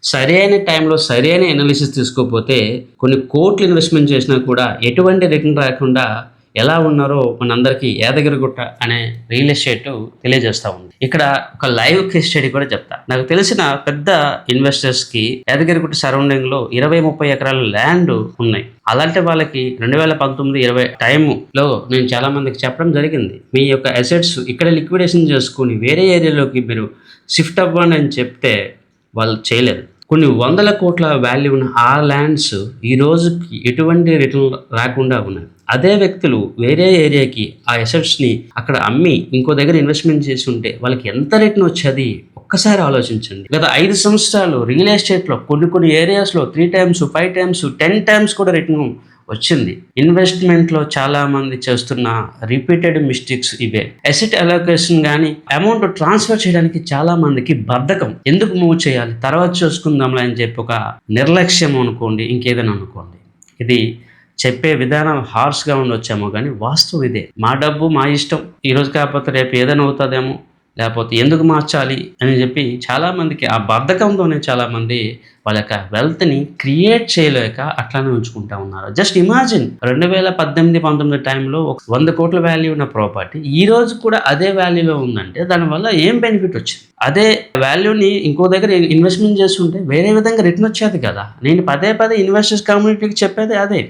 సరైన టైంలో సరైన ఎనాలిసిస్ తీసుకోకపోతే కొన్ని కోట్లు ఇన్వెస్ట్‌మెంట్ చేసినా కూడా ఎటువంటి రిటర్న్ రాకుండా ఎలా ఉన్నారో మనందరికీ యాదగిరిగుట్ట అనే రియల్ ఎస్టేట్ తెలియజేస్తా ఉంది. ఇక్కడ ఒక లైవ్ కేస్ స్టడీ కూడా చెప్తా. నాకు తెలిసిన పెద్ద ఇన్వెస్టర్స్‌కి యాదగిరిగుట్ట సరౌండింగ్‌లో 20, 30 ఎకరాల ల్యాండ్ ఉన్నాయి. అలాంటి వాళ్ళకి 2019, 20 టైంలో నేను చాలా మందికి చెప్పడం జరిగింది. మీ యొక్క అసెట్స్ ఇక్కడ లిక్విడేషన్ చేసుకొని వేరే ఏరియాలోకి మీరు షిఫ్ట్ అవ్వండి అని చెప్తే వాళ్ళు చేయలేదు. కొన్ని వందల కోట్ల వాల్యూ ఉన్న ఆ ల్యాండ్స్ ఈ రోజుకి ఎటువంటి రిటర్న్ రాకుండా ఉన్నాయి. అదే వ్యక్తులు వేరే ఏరియాకి ఆ అసెట్స్‌ని అక్కడ అమ్మి ఇంకో దగ్గర ఇన్వెస్ట్‌మెంట్ చేసి ఉంటే వాళ్ళకి ఎంత రిటర్న్ వచ్చేది ఒక్కసారి ఆలోచించండి. గత 5 సంవత్సరాలు రియల్ ఎస్టేట్‌లో కొన్ని ఏరియాస్‌లో 3 టైమ్స్, 5 టైమ్స్, 10 టైమ్స్ కూడా రిటర్న్ వచ్చింది. ఇన్వెస్ట్మెంట్‌లో చాలా మంది చేస్తున్న రిపీటెడ్ మిస్టేక్స్ ఇవే. అసెట్ అలోకేషన్ గానీ అమౌంట్ ట్రాన్స్ఫర్ చేయడానికి చాలా మందికి బద్ధకం. ఎందుకు మూవ్ చేయాలి, తర్వాత చూసుకుందాంలే అని చెప్పి ఒక నిర్లక్ష్యం అనుకోండి, ఇంకేదైనా అనుకోండి. ఇది చెప్పే విధానం హార్ష్‌గా ఉండొచ్చేమో కానీ వాస్తవం ఇదే. మా డబ్బు మా ఇష్టం. ఈరోజు కాకపోతే రేపు ఏదైనా అవుతుందేమో, లేకపోతే ఎందుకు మార్చాలి అని చెప్పి చాలామందికి ఆ బద్ధకంతోనే చాలామంది వాళ్ళ యొక్క వెల్త్‌ని క్రియేట్ చేయలేక అట్లానే ఉంచుకుంటా ఉన్నారు. జస్ట్ ఇమాజిన్ 2018, 19 టైంలో ఒక 100 కోట్ల వాల్యూ ఉన్న ప్రాపర్టీ ఈ రోజు కూడా అదే వాల్యూలో ఉందంటే దానివల్ల ఏం బెనిఫిట్ వచ్చింది? అదే వాల్యూని ఇంకో దగ్గర ఇన్వెస్ట్‌మెంట్ చేస్తుంటే వేరే విధంగా రిటర్న్ వచ్చేది కదా! నేను పదే పదే ఇన్వెస్టర్స్ కమ్యూనిటీకి చెప్పేది అదే.